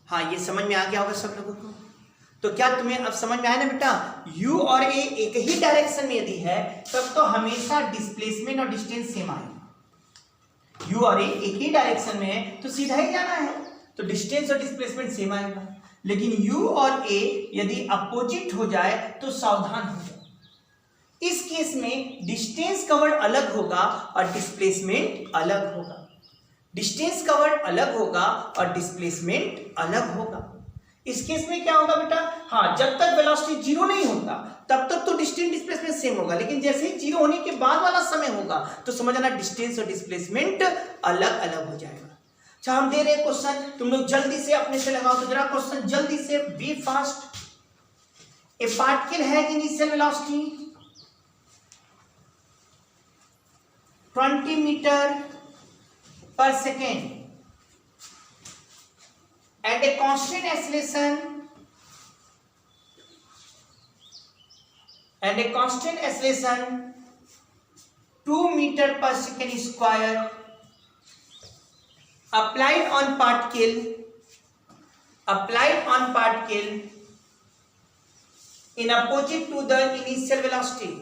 हाँ, ये समझ में आ गया होगा सब लोगों को। तो क्या तुम्हें अब समझ में आया ना बेटा, u और a एक ही डायरेक्शन में यदि है तब तो हमेशा डिस्प्लेसमेंट और डिस्टेंस सेम आएगा। u और a एक ही डायरेक्शन में है तो सीधा ही जाना है, तो डिस्टेंस और डिस्प्लेसमेंट सेम आएगा। लेकिन u और a यदि अपोजिट हो जाए तो सावधान हो जाए। इस केस में डिस्टेंस कवर्ड अलग होगा और डिस्प्लेसमेंट अलग होगा। डिस्टेंस कवर्ड अलग होगा और डिस्प्लेसमेंट अलग होगा। इस केस में क्या होगा बेटा, हाँ, जब तक वेलोसिटी जीरो नहीं होता तब तक तो डिस्टेंस डिस्प्लेसमेंट सेम होगा, लेकिन जैसे ही जीरो होने के बाद वाला समय होगा तो समझना डिस्टेंस और डिस्प्लेसमेंट अलग अलग हो जाएगा। अच्छा, हम दे रहे क्वेश्चन, तुम लोग जल्दी से अपने से लगाओ। तो जरा क्वेश्चन जल्दी से, be fast. A particle has initial velocity 20 metre per second and a constant acceleration 2 meter per second square applied on particle in opposite to the initial velocity.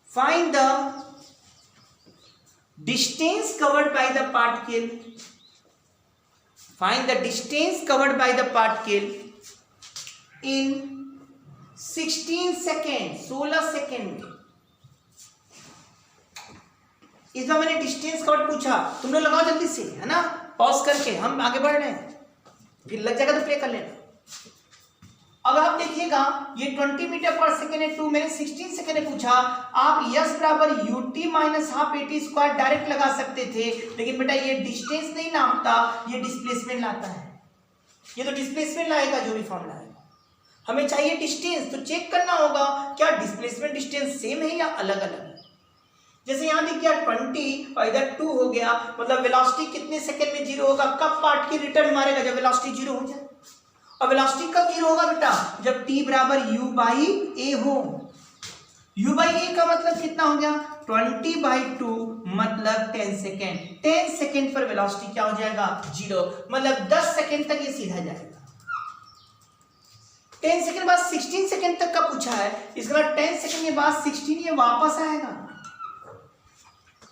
Find the distance covered by the particle. Find the distance covered by the particle in 16 seconds, 16 second. इस बार मैंने distance covered पूछा, तुम लोग लगाओ जल्दी से, है ना, पॉज करके, हम आगे बढ़ रहे हैं, फिर लग जाएगा तो प्ले कर लेना। अब आप देखिएगा ये 20 मीटर पर सेकेंड है, 2 मैंने 16 सेकेंड में पूछा। आप यस बराबर ut minus half eighty square direct लगा सकते थे, लेकिन बेटा ये डिस्टेंस नहीं नापता, ये डिस्प्लेसमेंट लाता है। ये तो डिस्प्लेसमेंट लाएगा जो भी फॉर्मूला है, हमें चाहिए डिस्टेंस। तो चेक करना होगा क्या डिस्प्लेसमेंट डिस्टेंस सेम है या अलग अलग है। जैसे यहाँ देखिए 20 और इधर 2 हो गया, मतलब वेलोसिटी कितने सेकेंड में जीरो होगा, कब पार्ट की रिटर्न मारेगा, जब वेलोसिटी जीरो हो जाए। और वेलोसिटी कब जीरो होगा बेटा, जब t बराबर u बाई a हो। u बाई a का मतलब कितना हो गया, 20/2 मतलब 10 सेकेंड। 10 सेकेंड पर वेलोसिटी क्या हो जाएगा, जीरो, मतलब 10 सेकेंड तक ये सीधा जाएगा। 10 सेकेंड बाद 16 सेकेंड तक का पूछा है, इसके बाद 10 सेकेंड के बाद 16 ये वापस आएगा।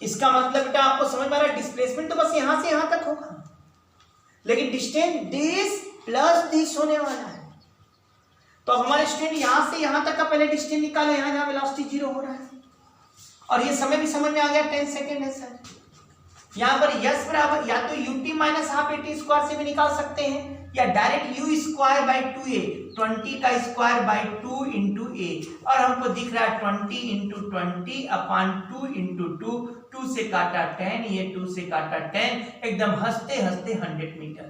इसका मतलब बेटा आपको समझ में आ रहा है, डिस्प्लेसमेंट तो बस यहां से यहां तक होगा, लेकिन डिस्टेंस दिस प्लस दिस होने वाला है। तो अब हमारे स्टूडेंट यहां से यहां तक का पहले डिस्टेंस निकालो, यहां जहां वेलोसिटी जीरो हो रहा है, और ये समय भी समझ में आ गया, 10 सेकेंड है सर। यहां पर यस बराबर या तो ut minus half eighty square से भी निकाल सकते हैं, या direct u square by 2a, 20 का स्क्वायर बाई 2 इंटू a, और हमको दिख रहा है 20 इंटू 20 अपॉन 2 इंटू 2, 2 से काटा 10, ये 2 से काटा 10, एकदम हंसते हंसते 100 मीटर।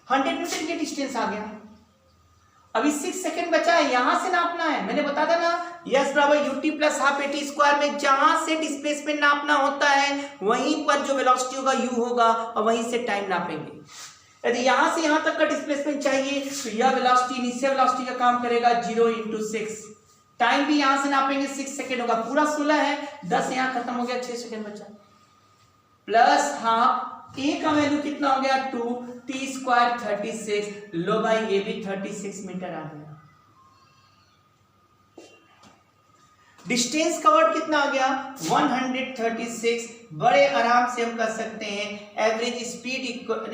100 मीटर ये डिस्टेंस आ गया। अभी 6 सेकेंड बचा है, यहां से नापना है। मैंने बता था ना, यस बराबर ut plus half eighty square में जहां से डिस्प्लेसमेंट नापना होता है वहीं पर जो वेलोसिटी होगा u होगा, और वहीं से टाइम नापेंगे। यदि यहां से यहां तक का डिस्प्लेसमेंट चाहिए तो यह वेलोसिटी इनिशियल वेलोसिटी का काम करेगा 0 इंटू 6। टाइम भी यहां से नापेंगे 6 सेकेंड होगा, पूरा 16 है, 10 यहां खत्म हो गया, 6 सेकेंड बचा, प्लस हाफ a का वैल्यू कितना हो गया 2, t स्क्वायर 36, लो भाई ये भी 36 मीटर आ गया। डिस्टेंस कवर्ड कितना आ गया 136। बड़े आराम से हम कर सकते हैं, average speed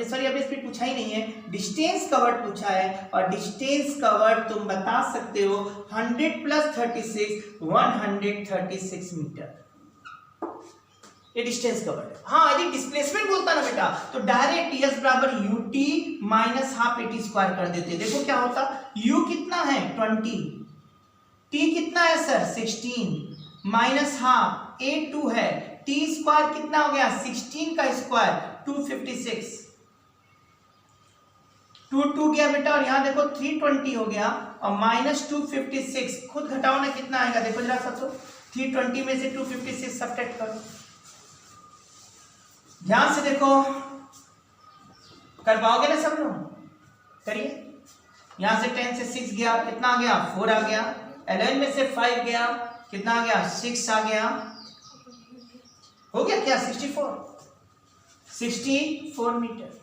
sorry average speed पूछा ही नहीं है, डिस्टेंस कवर्ड पूछा है, और डिस्टेंस कवर्ड तुम बता सकते हो 100 प्लस 36 136 मीटर, ये डिस्टेंस कवर्ड है। हाँ, यदि डिस्प्लेसमेंट बोलता ना बेटा तो डायरेक्ट यस बराबर ut minus half eighty square कर देते। देखो क्या होता, u कितना है 20, t कितना है सर 16, माइनस हाफ a 2 है, t स्क्वायर कितना हो गया 16 का स्क्वायर 256, 2 गया बेटा, और यहां देखो 320 हो गया, और माइनस 256 खुद घटाओ ना कितना आएगा, देखो जरा सब, 320 में से 256 सब्ट्रैक्ट करो, ध्यान से देखो, कर पाओगे ना सब लोग, करिए। यहां से 10 से 6 गया, कितना आ गया 4 आ गया, 11 में से 5 गया, कितना आ गया 6 आ गया, हो गया क्या 64 मीटर।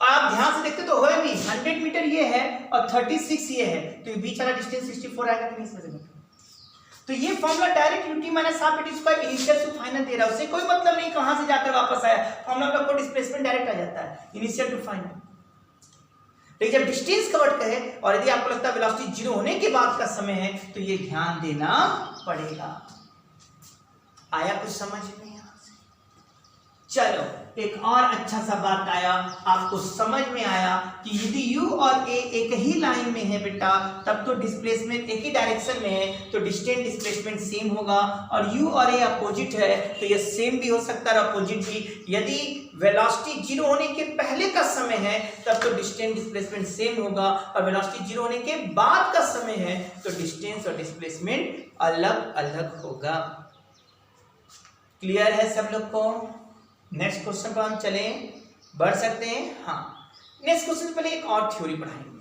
आप ध्यान से देखते तो होए भी 100 मीटर ये है और 36 ये है, तो ये बीच वाला डिस्टेंस 64 आएगा कि नहीं समझ। तो ये formula direct u t minus half at square initial to final दे रहा है, उससे कोई मतलब नहीं कहां से जाकर वापस आया, फॉर्मूला में आपको डिस्प्लेसमेंट डायरेक्ट आ जाता है इनिशियल टू फाइनल। लेकिन जब डिस्टेंस कवर्ड कहे और यदि आपको लगता है वेलोसिटी जीरो होने के बाद का समय है, तो ये ध्यान देना पड़ेगा। आया कुछ समझ में यहां से? चलो एक और अच्छा सा बात आया, आपको समझ में आया कि यदि u और a एक ही लाइन में है बेटा, तब तो डिस्प्लेसमेंट एक ही डायरेक्शन में है, तो डिस्टेंस डिस्प्लेसमेंट सेम होगा। और u और a अपोजिट है तो ये सेम भी हो सकता है और अपोजिट भी। यदि वेलोसिटी जीरो होने के पहले का समय है तब तो डिस्टेंस डिस्प्लेसमेंट सेम होगा, और वेलोसिटी जीरो होने के बाद का समय है तो डिस्टेंस और डिस्प्लेसमेंट अलग अलग होगा। क्लियर है सब लोग को? नेक्स्ट क्वेश्चन पर हम चलें, बढ़ सकते हैं। हाँ, नेक्स्ट क्वेश्चन पहले एक और थ्योरी पढ़ाएंगे।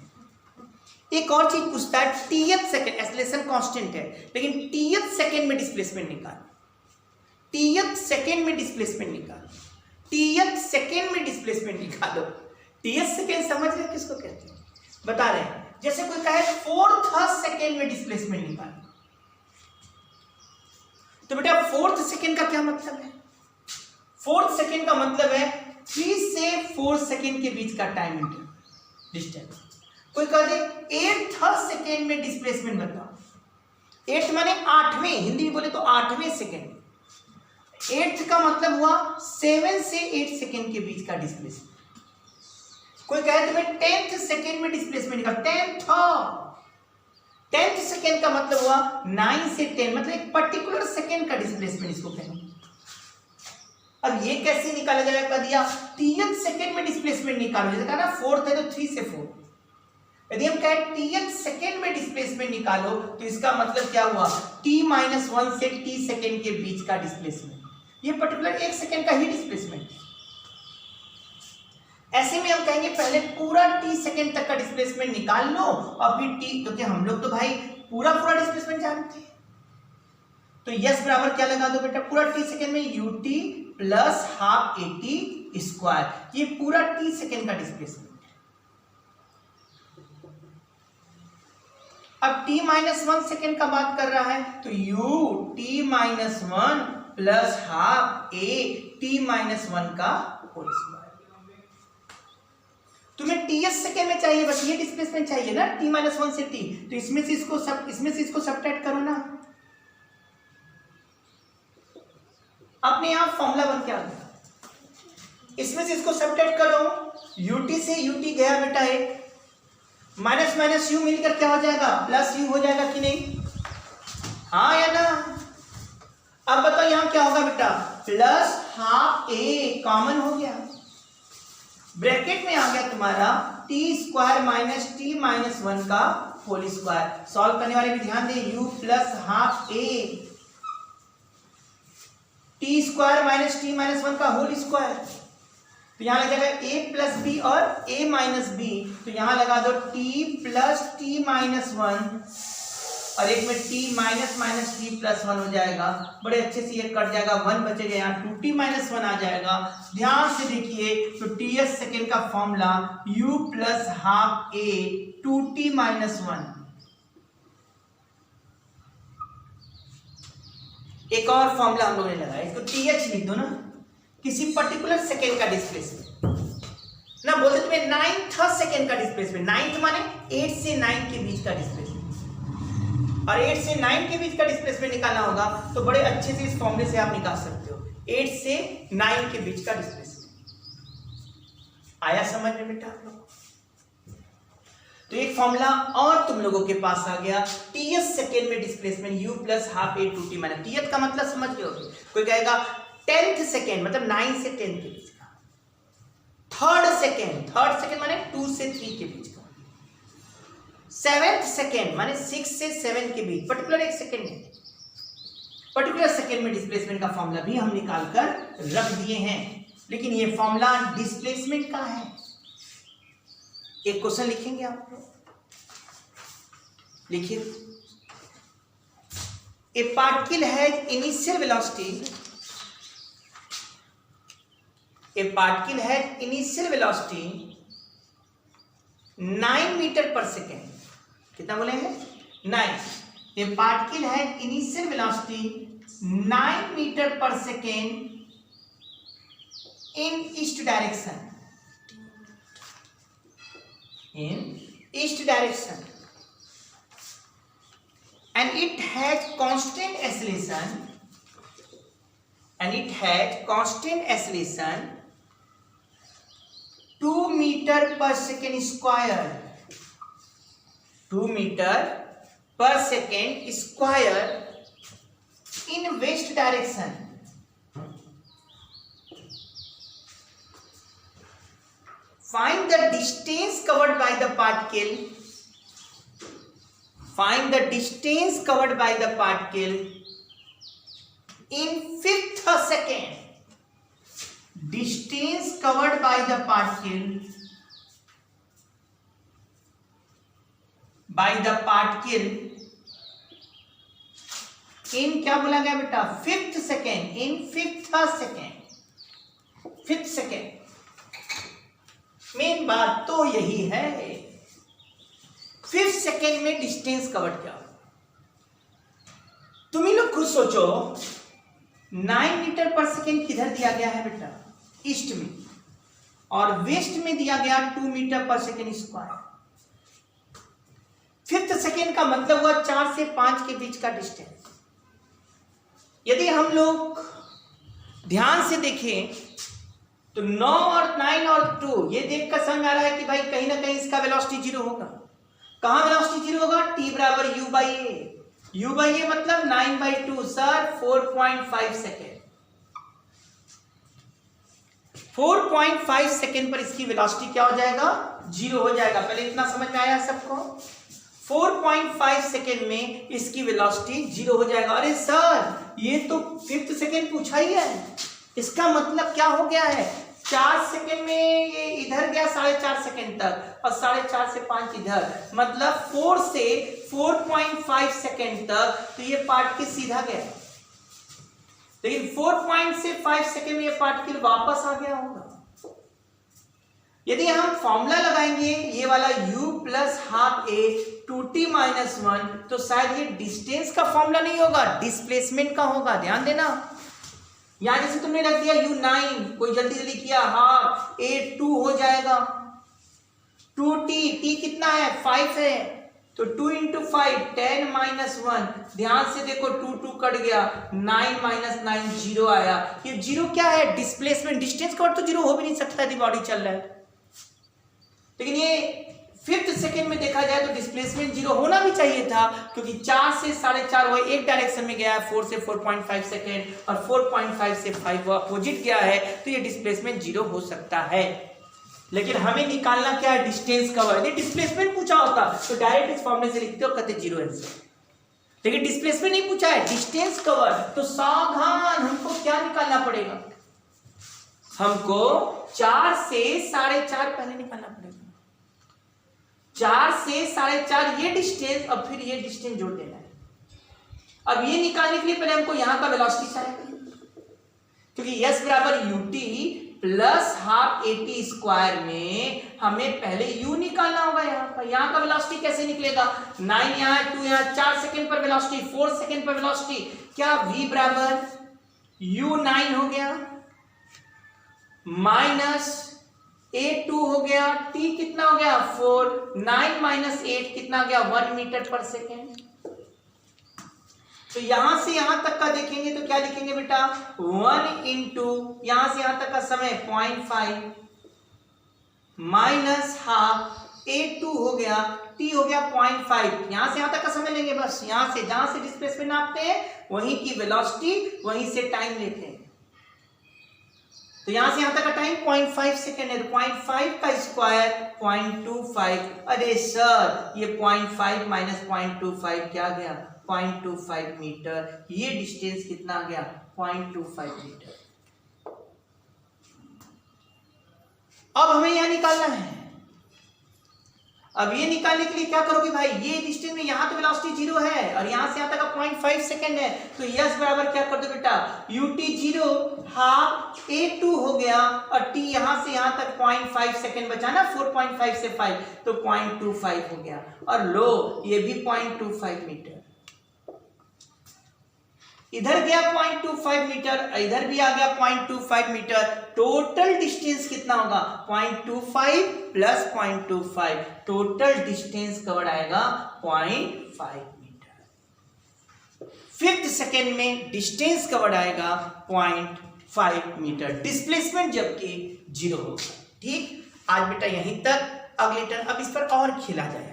एक और चीज पूछता है, टीएथ सेकंड एक्सेलरेशन कांस्टेंट है, लेकिन टीएथ सेकंड में डिस्प्लेसमेंट निकालो। टीएथ सेकंड में डिस्प्लेसमेंट निकालो। टीएथ सेकंड में डिस्प्लेसमेंट निकालो। टीएथ सेकंड समझ रहे किसको कहते हैं? बता रहे हैं। जैसे कोई कहे 4th सेकंड में डिस्प्लेसमेंट निकालो, तो बेटा 4th सेकंड का क्या मतलब है? 4th सेकंड का मतलब है 3 से 4 सेकंड के बीच का टाइम इंटरवल डिस्टेंस। कोई कह दे 8th सेकंड में डिस्प्लेसमेंट बताओ। 8th माने 8वें, हिंदी में बोले तो 8वें सेकंड। 8th का मतलब हुआ 7 से 8 सेकंड के बीच का डिस्प्लेसमेंट। कोई कहे तुम्हें 10th सेकंड में डिस्प्लेसमेंट निकाल, 10th सेकंड का मतलब हुआ 9 से 10, मतलब एक पर्टिकुलर सेकंड का डिस्प्लेसमेंट इसको कहेंगे। अब ये कैसे निकाला जाएगा? कर दिया 3th सेकंड में डिस्प्लेसमेंट निकालो, जैसे कहा ना 4th है तो 3 से 4। यदि हम कहें 3th सेकंड में डिस्प्लेसमेंट निकालो, तो इसका मतलब क्या हुआ? t-1 से t सेकंड के बीच का डिस्प्लेसमेंट। ये पर्टिकुलर 1 सेकंड का ही डिस्प्लेसमेंट। ऐसे में हम कहेंगे पहले पूरा t सेकंड तक का डिस्प्लेसमेंट निकाल लो और फिर t, क्योंकि हम लोग तो भाई पूरा डिस्प्लेसमेंट जानते हैं, तो यस बराबर क्या लगा दो बेटा? पूरा t सेकंड में ut plus half at square, ये पूरा t सेकंड का डिस्प्लेसमेंट। अब t-1 सेकंड का बात कर रहा है तो ut-1 प्लस हाफ at-1 का होल स्क्वायर। तुम्हें ts सेकंड में चाहिए, बस ये डिस्प्लेसमेंट चाहिए ना t-1 से t, तो इसमें से इसको सब्ट्रैक्ट करो ना। आपने यहां फॉर्मूला बन के आ गया, इसमें से इसको सब्ट्रैक्ट करो, ut से ut गया बेटा एक, माइनस माइनस u मिलकर क्या हो जाएगा? प्लस u हो जाएगा कि नहीं? हाँ या ना? अब बताओ यहां क्या होगा बेटा? प्लस हाफ a कॉमन हो गया, ब्रैकेट में आ गया तुम्हारा t स्क्वायर माइनस t-1 का होल स्क्वायर। सॉल्व करने वाले भी ध्यान दें, u plus half a t square minus t-1 का होल स्क्वायर, तो यहां लग जाएगा a प्लस b और a माइनस b, तो यहां लगा दो t प्लस t-1 और एक में t minus minus t plus 1 हो जाएगा। बड़े अच्छे से ये कट जाएगा, 1 बचेगा, यहाँ 2t-1 आ जाएगा। ध्यान से देखिए, तो ts सेकेंड का formula u plus half a 2t-1। एक और फॉर्मूला हम लोगों ने लगाया, इसको th लिख दो ना, किसी पर्टिकुलर सेकेंड का डिस्प्लेसमेंट ना, बोलते तुम्हें 9th सेकेंड का डिस्प्लेसमेंट। 9th माने 8 से 9 के बीच का डिस्प्लेसमेंट, और 8 से 9 के बीच का डिस्प्लेसमेंट निकालना होगा तो बड़े अच्छे से इस फॉर्मूले से आप निकाल सकते हो, 8 से 9 के बीच का डिस्प्लेसमेंट। आया समझ में बेटा आप लोग? तो एक फॉर्मूला और तुम लोगों के पास आ गया, ts सेकेंड में displacement u plus half a 2t minus ts का मतलब समझ गए होगे। कोई कहेगा 10th सेकेंड मतलब 9 से 10 के बीच का, 3rd सेकेंड माने 2 से 3 के बीच का, 7th सेकेंड माने 6 से 7 के बीच, पर्टिकुलर एक सेकेंड है, पर्टिकुलर सेकेंड में डिस्प्लेसमेंट का फॉर्मूला भी हम निकाल कर रख दिए हैं। लेकिन ये फॉर्मूला डिस्प्लेसमेंट का है। एक क्वेश्चन लिखेंगे आप लोग, लिखिए, A particle has initial velocity. A particle has initial velocity 9 metre per second. कितना बोलेंगे? 9. A particle has initial velocity 9 metre per second in east direction. In east direction. And it has constant acceleration. And it has constant acceleration 2 meter per second square. 2 meter per second square in west direction. Find the distance covered by the particle. Find the distance covered by the particle in fifth second. Distance covered by the particle in क्या बोला गया बेटा? Fifth second. In fifth second. Main बात तो यही है. Fifth second में distance cover क्या? तुम ही लोग खुद सोचो. 9 मीटर पर सेकेंड किधर दिया गया है बेटा? ईस्ट में. और वेस्ट में दिया गया 2 metre per second square. Fifth second का मतलब हुआ 4 से 5 के बीच का डिस्टेंस. यदि हम लोग ध्यान से देखें तो 9 और 9 और 2 ये देखकर समझ आ रहा है कि भाई कहीं ना कहीं इसका वेलोसिटी जीरो होगा. कहां वेलोसिटी जीरो होगा? t बराबर u by a. u by a मतलब 9/2 सर 4.5 सेकेंड. 4.5 सेकेंड पर इसकी वेलोसिटी क्या हो जाएगा? जीरो हो जाएगा. पहले इतना समझ में आया सबको? 4.5 सेकेंड में इसकी वेलोसिटी जीरो हो जाएगा. अरे सर ये तो फिफ्थ सेकेंड पूछा ही है. इसका मतलब क्या हो गया है? 4 सेकेंड में ये इधर गया 4.5 सेकेंड तक और 4.5 से 5 इधर, मतलब 4 से 4.5 सेकेंड तक. तो ये पार्टिकल सीधा गया. लेकिन 4.5 सेकेंड में ये पार्टिकल वापस आ गया होगा. यदि हम फॉर्मूला लगाएंगे ये वाला u प्लस हाफ ए 2t माइनस 1, तो शायद ये डिस्टेंस का फॉर्मूला नहीं होगा, डिस्प्लेसमेंट का होगा. ध्यान देना. यहां जैसे तुमने रख दिया u9, कोई जल्दी जल्दी किया, हाफ ए 2 हो जाएगा. 2t, t कितना है? 5 है. तो 2 into 5 10 minus 1. ध्यान से देखो 2 कट गया, 9 minus 9 जीरो आया. ये जीरो क्या है? डिस्प्लेसमेंट. डिस्टेंस का तो जीरो हो भी नहीं सकता यदि बॉडी चल रहा है. लेकिन ये फिफ्थ सेकेंड में देखा जाए तो डिस्प्लेसमेंट जीरो होना भी चाहिए था, क्योंकि 4 से 4.5 वो एक डायरेक्शन में गया है, 4 से 4.5 सेकेंड, और 4.5 से 5 वो अपोजिट गया है, तो ये डिस्प्लेसमेंट जीरो हो सकता है. लेकिन हमें निकालना क्या है? Distance cover. यदि डिस्प्लेसमेंट पूछा होता तो डायरेक्ट इस फॉर्मूले से लिखते हो, कहते जीरो आंसर. लेकिन डिस्प्लेसमेंट नहीं पूछा है, डिस्टेंस कवर. तो सावधान, हमको क्या निकालना पड़ेगा? हमको 4 से 4.5 पहले निकालना पड़ेगा. 4 से 4.5 ये डिस्टेंस, और फिर ये डिस्टेंस जोड़ देना है. अब ये निकालने के लिए पहले हमको यहां का वेलोसिटी चाहिए, क्योंकि s बराबर ut plus half at square में हमें पहले u निकालना होगा. यहां का वेलोसिटी कैसे निकलेगा? 9 यहां, 2 यहां, 4 सेकेंड पर वेलोसिटी, 4 सेकेंड पर वेलोसिटी. क्या v बराबर u9 हो गया माइनस a2 हो गया, t कितना हो गया? 4. 9 माइनस 8 कितना हो गया? 1 मीटर पर सेकेंड. तो यहां से यहां तक का देखेंगे तो क्या लिखेंगे बेटा? 1 इंटू यहां से यहां तक का समय 0.5 माइनस हाफ a2 हो गया, t हो गया 0.5. यहां से यहां तक का समय लेंगे बस. यहां से जहां से डिस्प्लेसमेंट नापते हैं वहीं की वेलोसिटी, वहीं से टाइम लेते हैं. तो यहां से यहां तक का टाइम 0.5 सेकेंड है. 0.5 का स्क्वायर 0.25. अरे सर ये 0.5 माइनस 0.25 क्या गया? 0.25 मीटर. ये डिस्टेंस कितना गया? 0.25 मीटर. अब हमें यहां निकालना है. अब ये निकालने के लिए क्या करोगे भाई, ये डिस्टेंस में यहाँ तो वेलोसिटी 0 है और यहाँ से यहाँ तक का 0.5 सेकेंड है, तो यस बराबर क्या कर दो बेटा, ut 0 हाफ a2 हो गया और t यहाँ से यहाँ तक 0.5 सेकेंड बचा ना, 4.5 से 5 तो 0.25 हो गया और लो ये भी 0.25 मीटर, इधर गया 0.25 मीटर, इधर भी आ गया 0.25 मीटर, टोटल डिस्टेंस कितना होगा 0.25 प्लस 0.25, टोटल डिस्टेंस कवर आएगा 0.5 मीटर। फिफ्थ सेकेंड में डिस्टेंस कवर आएगा 0.5 मीटर, डिस्प्लेसमेंट जबकि 0 होगा। ठीक, आज बेटा यहीं तक, अगले टर्न अब इस पर और खेला जाए।